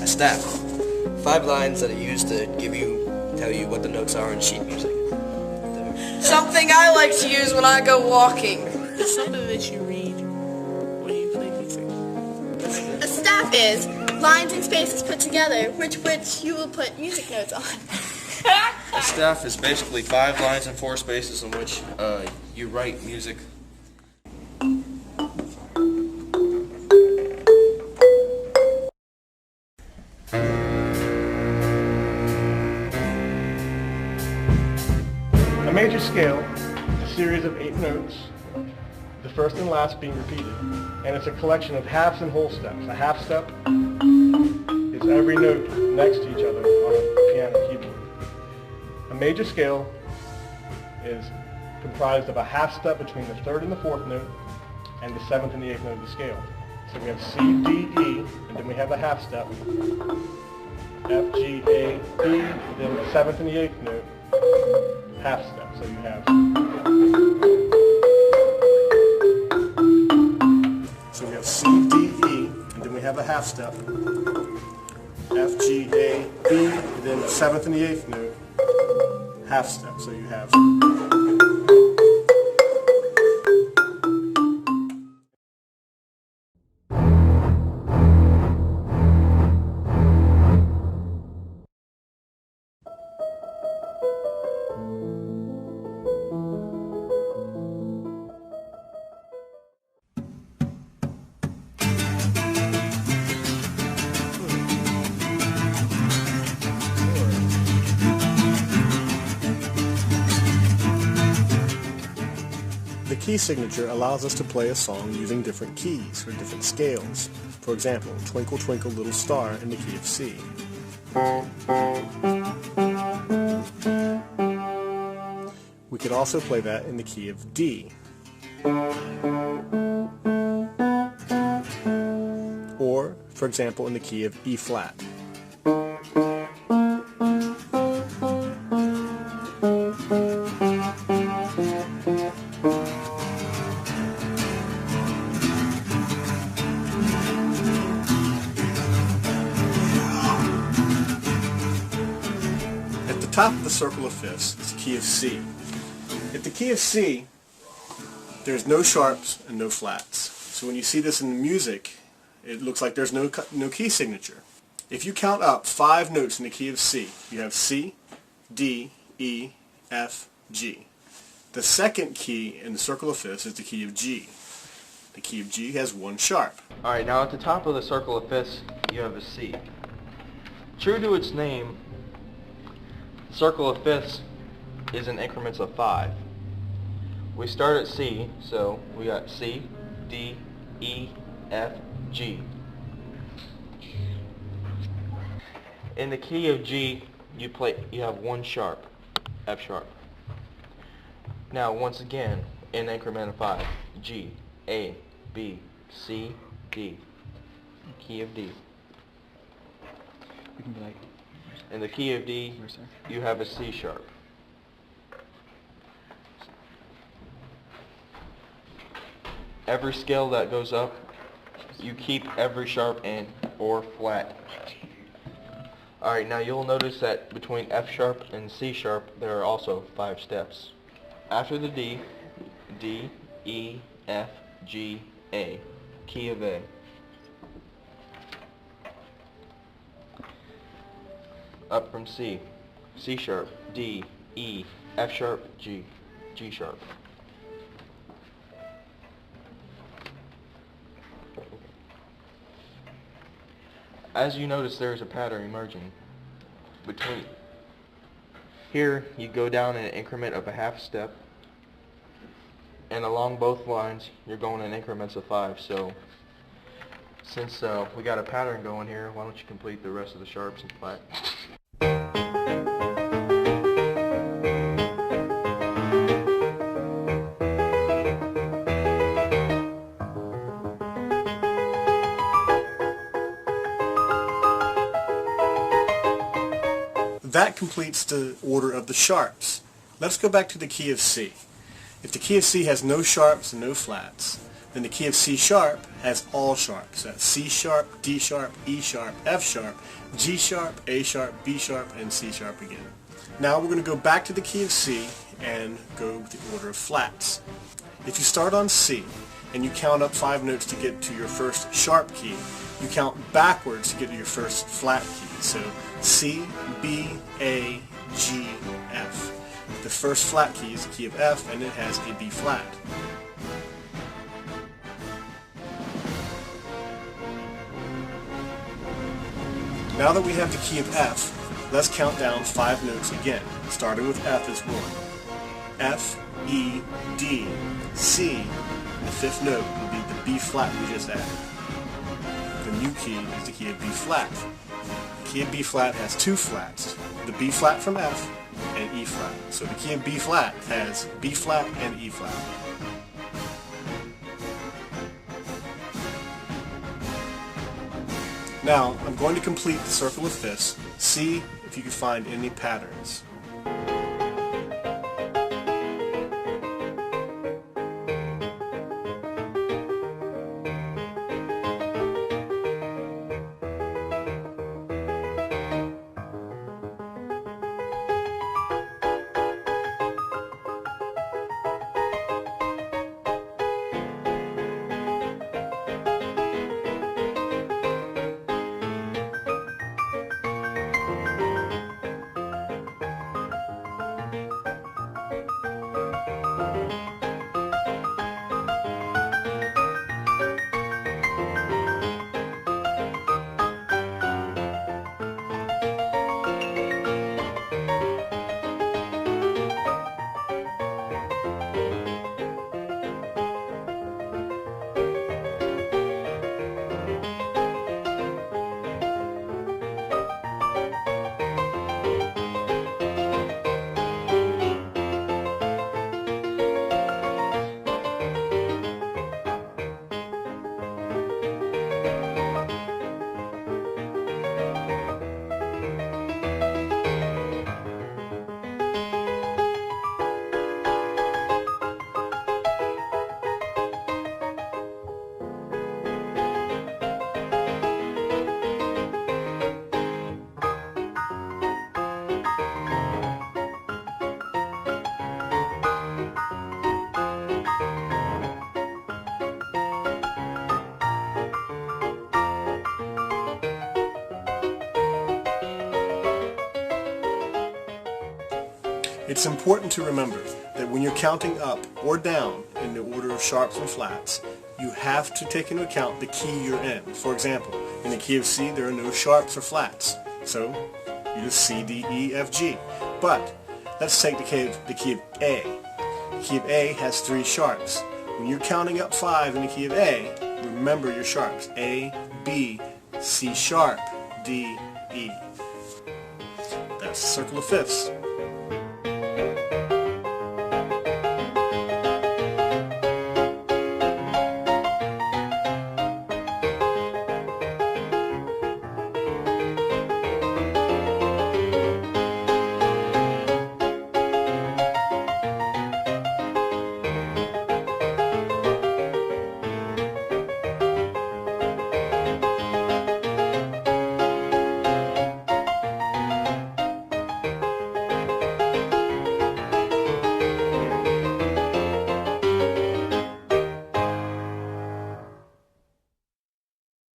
A staff. 5 lines that are used to tell you what the notes are in sheet music. Something I like to use when I go walking. It's something that you read when you play music. A staff is lines and spaces put together, which you will put music notes on. A staff is basically 5 lines and 4 spaces in which you write music. A major scale is a series of 8 notes, the first and last being repeated, and it's a collection of halves and whole steps. A half step is every note next to each other on a piano keyboard. A major scale is comprised of a half step between the 3rd and the 4th note and the 7th and the 8th note of the scale. So we have C, D, E, and then we have a half step, F, G, A, B, and then the 7th and the 8th note, half step. So you have C, D, E, and then we have a half step, F, G, A, B, and then the 7th and the 8th note, half step. So you have the key signature allows us to play a song using different keys or different scales. For example, Twinkle Twinkle Little Star in the key of C. We could also play that in the key of D. Or, for example, in the key of E flat. Top of the circle of fifths is the key of C. At the key of C, there's no sharps and no flats. So when you see this in the music, it looks like there's no key signature. If you count up 5 notes in the key of C, you have C, D, E, F, G. The second key in the circle of fifths is the key of G. The key of G has 1 sharp. Alright, now at the top of the circle of fifths, you have a C. True to its name, circle of fifths is in increments of 5. We start at C, so we got C, D, E, F, G. In the key of G, you have 1 sharp, F sharp. Now once again, in increment of 5, G, A, B, C, D. Key of D. We can be like, in the key of D, you have a C sharp. Every scale that goes up, you keep every sharp and or flat. Alright, now you'll notice that between F sharp and C sharp, there are also 5 steps. After the D, D, E, F, G, A. Key of A. Up from C, C sharp, D, E, F sharp, G, G sharp. As you notice, there is a pattern emerging. Between here, you go down in an increment of a half step. and along both lines you're going in increments of 5. So since we got a pattern going here, why don't you complete the rest of the sharps and flat? That completes the order of the sharps. Let's go back to the key of C. If the key of C has no sharps and no flats, then the key of C sharp has all sharps. That's C sharp, D sharp, E sharp, F sharp, G sharp, A sharp, B sharp, and C sharp again. Now we're going to go back to the key of C and go with the order of flats. If you start on C and you count up 5 notes to get to your first sharp key, you count backwards to get to your first flat key. So C, B, A, G, F. The first flat key is the key of F, and it has a B flat. Now that we have the key of F, let's count down 5 notes again, starting with F as 1. F, E, D, C. The 5th note will be the B flat we just added. The new key is the key of B flat. The key of B flat has 2 flats, the B flat from F and E flat. So the key of B flat has B flat and E flat. Now I'm going to complete the circle of fifths. See if you can find any patterns. It's important to remember that when you're counting up or down in the order of sharps and flats, you have to take into account the key you're in. For example, in the key of C there are no sharps or flats, so you just C, D, E, F, G. But let's take the key of A. The key of A has 3 sharps. When you're counting up 5 in the key of A, remember your sharps. A, B, C sharp, D, E. That's the circle of fifths.